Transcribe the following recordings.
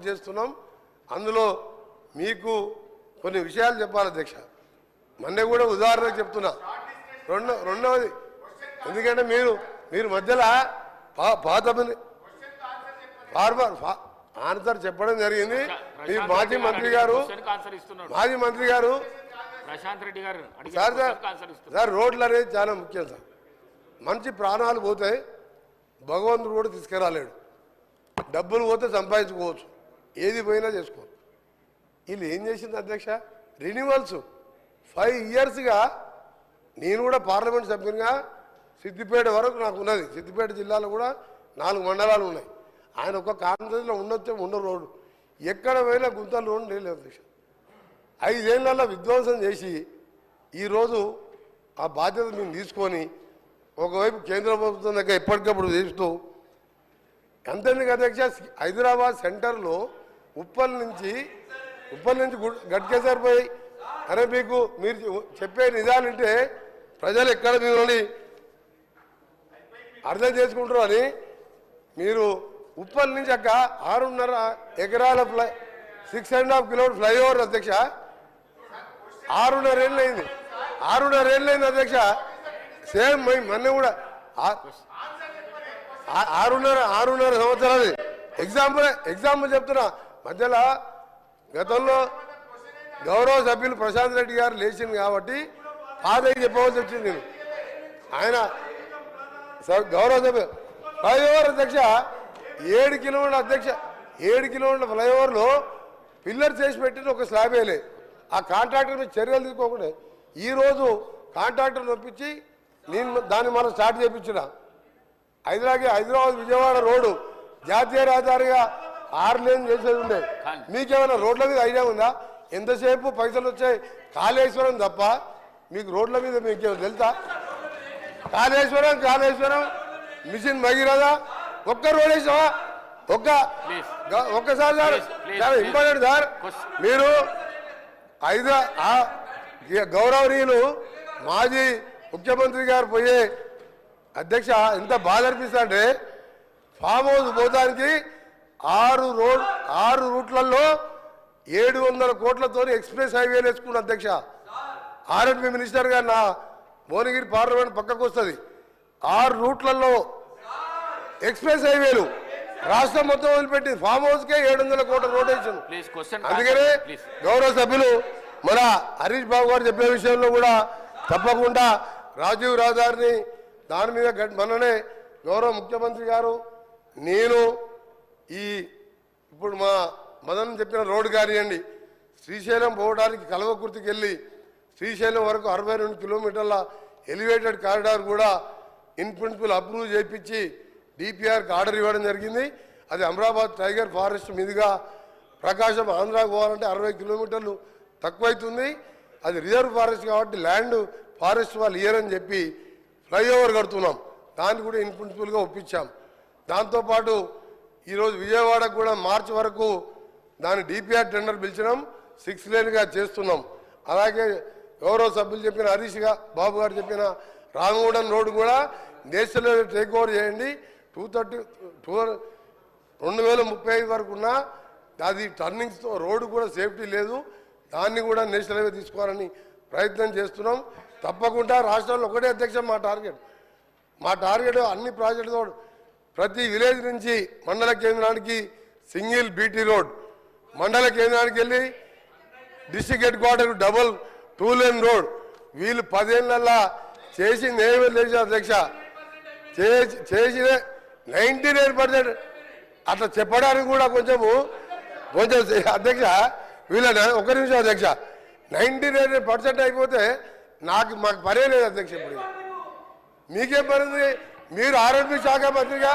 చేస్తున్నాం. అందులో మీకు కొన్ని విషయాలు చెప్పాలి అధ్యక్ష. మొన్నే కూడా ఉదాహరణకు చెప్తున్నా. రెండవది ఎందుకంటే మీరు మధ్యలో పాత ఆన్సర్ చెప్పడం జరిగింది. మీ మాజీ మంత్రి గారు ప్రశాంత్ రెడ్డి గారు సార్ రోడ్లు అనేది చాలా ముఖ్యం సార్. మంచి ప్రాణాలు పోతాయి, భగవంతుడు కూడా తీసుకురాలేడు. డబ్బులు పోతే సంపాదించుకోవచ్చు, ఏది పోయినా చేసుకోవచ్చు. వీళ్ళు ఏం చేసింది అధ్యక్ష, రెన్యువల్స్ 5 ఇయర్స్గా. నేను కూడా పార్లమెంట్ సభ్యునిగా సిద్దిపేట వరకు నాకు ఉన్నది. సిద్దిపేట జిల్లాలో కూడా 4 మండలాలు ఉన్నాయి. ఆయన ఒక కాన్ఫరెన్స్లో ఉన్న రోడ్డు ఎక్కడ పోయినా గుంతలు రోడ్డు లేదు అధ్యక్ష. 5 ఏళ్లలో విధ్వంసం చేసి ఈరోజు ఆ బాధ్యత మేము తీసుకొని ఒకవైపు కేంద్ర ప్రభుత్వం దగ్గర ఎప్పటికప్పుడు చేస్తూ ఎంతెందుకు అధ్యక్ష, హైదరాబాద్ సెంటర్లో ఉప్పల్ నుంచి గట్కేసర్ పోయి అరే మీకు మీరు చెప్పే నిజాలంటే ప్రజలు ఎక్కడ మిమ్మల్ని అర్థం చేసుకుంటారు అని మీరు ఉప్పల్ నుంచి అక్క 6.5 ఎకరాల 6.5 కిలోమీటర్ ఫ్లైఓవర్ అధ్యక్ష 6.5 ఏళ్ళు అయింది. 6.5 ఏళ్ళు అయింది అధ్యక్ష. సేమ్ మొన్న కూడా 6.5 సంవత్సరాలు. ఎగ్జాంపుల్ చెప్తున్నా. మధ్యలో గతంలో గౌరవ సభ్యులు ప్రశాంత్ రెడ్డి గారు లేచింది కాబట్టి పాదయ్య చెప్పవలసి వచ్చింది. నేను ఆయన గౌరవ సభ్యులు ఫ్లైఓవర్ అధ్యక్ష 7 కిలోమీటర్ల అధ్యక్ష 7 కిలోమీటర్ల ఫ్లైఓవర్లో పిల్లర్ చేసి పెట్టిన ఒక స్లాబ్ వేయలే. ఆ కాంట్రాక్టర్ మీద చర్యలు తీసుకోకుండా ఈరోజు కాంట్రాక్టర్ నొప్పించి నేను దాన్ని మనం స్టార్ట్ చేయించిన. హైదరాబాద్ విజయవాడ రోడ్డు జాతీయ రహదారిగా 6 లేన్ చేసేది ఉండే. మీకేమైనా రోడ్ల మీద ఐడియా ఉందా? ఎంతసేపు పైసలు వచ్చాయి కాళేశ్వరం తప్ప మీకు రోడ్ల మీద మీకేమో తెలుసా? కాళేశ్వరం మిషన్ భగీరథ ఒక్క రోడ్ వేసావా? ఒక్కసారి సార్ చాలా ఇంపార్టెంట్ సార్. మీరు గౌరవనీయులు మాజీ ముఖ్యమంత్రి గారు పోయే అధ్యక్ష ఎంత బాధ అనిపిస్తుందంటే ఫామ్ హౌస్ పోతానికి 6 రూట్లలో 700 కోట్లతో ఎక్స్ప్రెస్ హైవేలు వేసుకున్న అధ్యక్ష. ఆర్ఎండ్బి మినిస్టర్ గారు నా భువనగిరి పార్లమెంట్ పక్కకు వస్తుంది. 6 రూట్లలో ఎక్స్ప్రెస్ హైవేలు రాష్ట్రం మొత్తం వదిలిపెట్టి ఫామ్ హౌస్ కే 700 కోట్ల రోడ్ వేసాను. అందుకనే గౌరవ సభ్యులు మన హరీష్ బాబు గారు చెప్పే విషయంలో కూడా తప్పకుండా రాజీవ్ రహదారిని దాని మీద మననే గౌరవ ముఖ్యమంత్రి గారు నేను ఇప్పుడు మా మదన్ చెప్పిన రోడ్డు కానివ్వండి, శ్రీశైలం పోవడానికి కల్వకుర్తికి వెళ్ళి శ్రీశైలం వరకు 62 కిలోమీటర్ల ఎలివేటెడ్ కారిడార్ కూడా ఇన్ ప్రిన్సిపల్ అప్రూవ్ చేయించి డిపిఆర్కి ఆర్డర్ ఇవ్వడం జరిగింది. అది అమరాబాద్ టైగర్ ఫారెస్ట్ మీదుగా ప్రకాశం ఆంధ్రాకు పోవాలంటే 60 కిలోమీటర్లు తక్కువైతుంది. అది రిజర్వ్ ఫారెస్ట్ కాబట్టి ల్యాండ్ ఫారెస్ట్ వాళ్ళు ఇయ్యరని చెప్పి ఫ్లైఓవర్ కడుతున్నాం. దాన్ని కూడా ఇన్ ప్రిన్సిపల్గా ఒప్పించాం. దాంతోపాటు ఈరోజు విజయవాడకు కూడా మార్చి వరకు దాని డిపిఆర్ టెండర్ పిలిచినాం. 6 లేన్గా చేస్తున్నాం. అలాగే గౌరవ సభ్యులు చెప్పిన హరీష్ బాబు గారు చెప్పిన రామగూడెం రోడ్డు కూడా నేషనల్ హైవే టేక్ ఓవర్ చేయండి. 2035 వరకు ఉన్న అది టర్నింగ్స్తో రోడ్డు కూడా సేఫ్టీ లేదు. దాన్ని కూడా నేషనల్ హైవే తీసుకోవాలని ప్రయత్నం చేస్తున్నాం. తప్పకుండా రాష్ట్రంలో ఒకటే అధ్యక్ష మా టార్గెట్ అన్ని ప్రాజెక్టుతో ప్రతి విలేజ్ నుంచి మండల కేంద్రానికి సింగిల్ బీటీ రోడ్, మండల కేంద్రానికి వెళ్ళి district head quarter double 2 lane road. వీళ్ళు 10 ఏళ్ళల్లా చేసింది ఏమీ లేదు అధ్యక్ష. చేసిన 99% అట్లా చెప్పడానికి కూడా కొంచెం అధ్యక్ష వీళ్ళ ఒక నిమిషం అధ్యక్ష 99% అయిపోతే మాకు పనే లేదు అధ్యక్ష. ఇప్పుడు మీకేం పని ఉంది? మీరు ఆర్ఎండ్బి శాఖ మంత్రిగా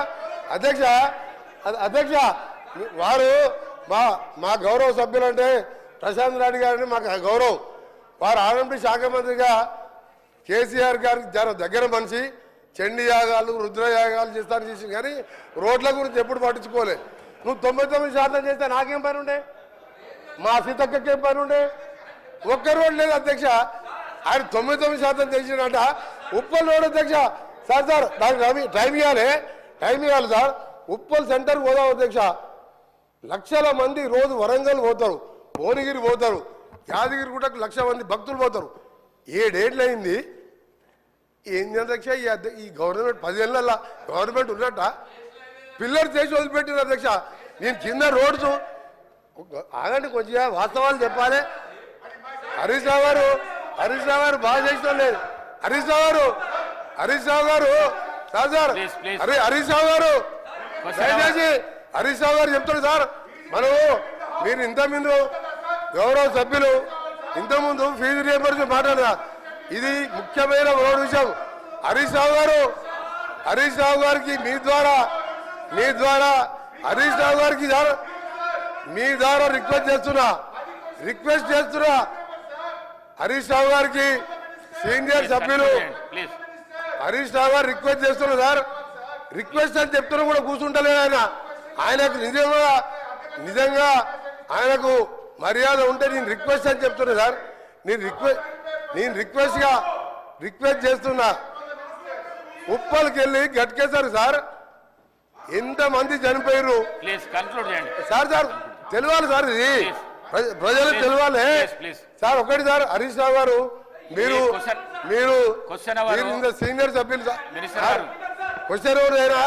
అధ్యక్ష వారు మా గౌరవ సభ్యులంటే ప్రశాంత్ రెడ్డి గారిని మాకు గౌరవం. వారు ఆర్ఎండ్బి శాఖ మంత్రిగా కేసీఆర్ గారికి దగ్గర మనిషి. చండీ యాగాలు రుద్రయాగాలు చేసింది కానీ రోడ్ల గురించి ఎప్పుడు పట్టించుకోలే. నువ్వు 99% చేస్తే నాకేం పని ఉండే? మా సీతక్కకేం పని ఉండే? ఒక్క రోడ్ లేదు అధ్యక్ష. ఆయన 99% చేసినట్ట ఉప్పల్ రోడ్ అధ్యక్ష. సార్ దానికి టైం ఇవ్వాలి సార్. ఉప్పల్ సెంటర్ పోదాం అధ్యక్ష. లక్షల మంది రోజు వరంగల్ పోతారు, భువనగిరి పోతారు, యాదగిరి కూడా 1,00,000 మంది భక్తులు పోతారు. 7 ఏళ్ళు అయింది. ఏంది అధ్యక్ష ఈ గవర్నమెంట్ 10 ఏళ్ళ గవర్నమెంట్ ఉన్నట్ట పిల్లలు చేసి వదిలిపెట్టిన అధ్యక్ష. నేను కింద రోడ్స్ ఆగండి, కొంచెం వాస్తవాలు చెప్పాలి. హరీష్ రావు గారు బాగా చేసిన లేదు. హరీష్ రావు గారు సార్ హరీష్ రావు గారు దయచేసి హరీష్ రావు గారు చెప్తాడు సార్. మనము మీరు ఇంతకుముందు గౌరవ సభ్యులు ఇంతకుముందు ఫీజు రియంబర్స్మెంట్ మాట్లాడారు. ఇది ముఖ్యమైన విషయం. హరీష్ రావు గారికి మీ ద్వారా హరీష్ రావు గారికి మీ ద్వారా రిక్వెస్ట్ చేస్తున్నా హరీష్ రావు గారికి సీనియర్ సభ్యులు హరీష్ రావు గారు రిక్వెస్ట్ చేస్తున్నారు సార్. రిక్వెస్ట్ అని చెప్తున్నా కూడా కూర్చుంటలేదు ఆయనకు నిజంగా ఆయనకు మర్యాద ఉంటే నేను రిక్వెస్ట్ అని చెప్తున్నా సార్. నేను రిక్వెస్ట్ చేస్తున్నా. ఉప్పల్కి వెళ్ళి గట్కేశారు సార్. ఎంతమంది చనిపోయారు సార్ తెలియాలి సార్. ఇది ప్రజలకు తెలియాలి సార్. ఒకటి సార్ హరీష్ రావు గారు మీరు సీనియర్ సభ్యులు సార్. క్వశ్చన్ ఎవరైనా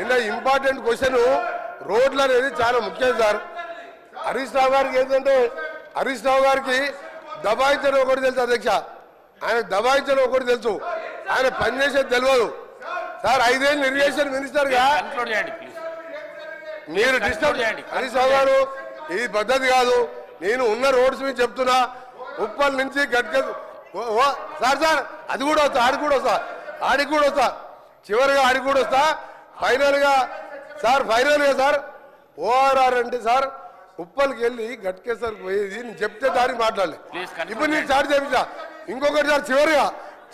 ఇంత ఇంపార్టెంట్ క్వశ్చన్ రోడ్లు అనేది చాలా ముఖ్యం సార్. హరీష్ రావు గారికి ఏంటంటే హరీష్ రావు గారికి దబాయించడం ఒకటి తెలుసు అధ్యక్ష. ఆయన దబాయించడం ఒకటి తెలుసు, ఆయన పనిచేసేది తెలియదు సార్. 5 ఏళ్ళు ఇరిగేషన్ మినిస్టర్ గా మీరు డిస్టర్బ్ హరీష్ రావు గారు, ఇది పద్ధతి కాదు. నేను ఉన్న రోడ్స్ మీద చెప్తున్నా. ఉప్పల్ నుంచి సార్ అది కూడా వస్తా, ఆడికి కూడా వస్తా చివరిగా ఆడికి కూడా వస్తా. ఫైనల్ గా సార్ ఓఆర్ఆర్ అంటే సార్ ఉప్పల్కి వెళ్ళి గట్కేసరికి పోయేది నేను చెప్తే దానికి మాట్లాడలే. ఇప్పుడు నేను స్టార్ట్ చేయించా. ఇంకొకటి సార్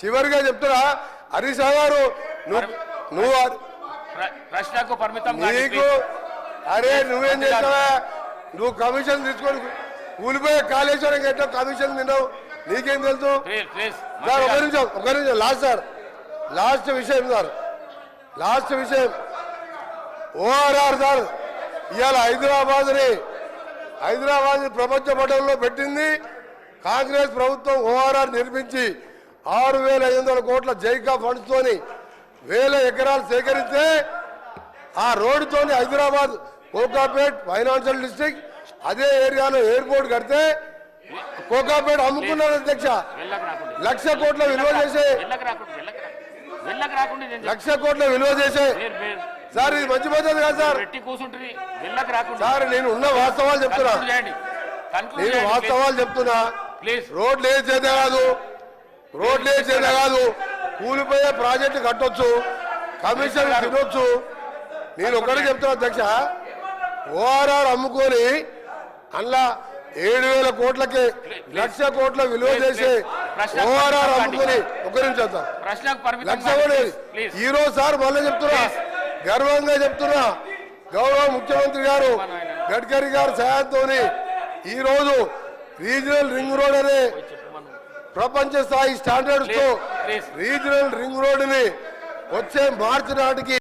చివరిగా చెప్తున్నా. హరీష్ రావు గారు నువ్వు ప్రశ్నకు పరిమితం నీకు నువ్వేం చేస్తావా? నువ్వు కమిషన్ తీసుకొని కూలిపోయే కాళేశ్వరం ఎట్టో కమిషన్ తిన్నావు, నీకేం తెలుసు సార్? ఒక నిమిషం లాస్ట్ విషయం సార్. ఓఆర్ఆర్ సార్ ఇవాళ హైదరాబాద్ ప్రపంచ పటంలో పెట్టింది కాంగ్రెస్ ప్రభుత్వం. ఓఆర్ఆర్ నిర్మించి 6,500 కోట్ల జైకా ఫండ్స్ తోని 1000 ఎకరాలు సేకరిస్తే ఆ రోడ్డుతోని హైదరాబాద్ కోకాపేట్ ఫైనాన్షియల్ డిస్ట్రిక్ట్ అదే ఏరియాలో ఎయిర్పోర్ట్ కడితే కోకాపేట్ అమ్ముకున్నారు అధ్యక్ష. 1,00,000 కోట్ల విలువ చేసే 1,00,000 కోట్ల విలువ చేసే సార్. ఇది మంచి పద్ధతి కాదు సార్. సార్ నేను ఉన్న వాస్తవాలు చెప్తున్నా. రోడ్లు ఏ చేత కాదు కూలిపోయే ప్రాజెక్టు కట్టొచ్చు, కమిషన్ తినొచ్చు. నేను ఒకటి చెప్తున్నా అధ్యక్ష, ఓఆర్ఆర్ అమ్ముకొని అందులో 7,000 కోట్లకి 1,00,000 కోట్ల విలువ చేసే ఓఆర్ఆర్ అమ్ముకొని ఒక నిమిషం సార్ 1,00,000 కోట్లు ఈరోజు సార్ మళ్ళీ చెప్తున్నా, గర్వంగా చెప్తున్నా. గౌరవ ముఖ్యమంత్రి గారు గడ్కరీ గారు సహాయంతో ఈరోజు రీజనల్ రింగ్ రోడ్ అనే ప్రపంచ స్థాయి స్టాండర్డ్స్ తో రీజనల్ రింగ్ రోడ్ ని వచ్చే మార్చి నాటికి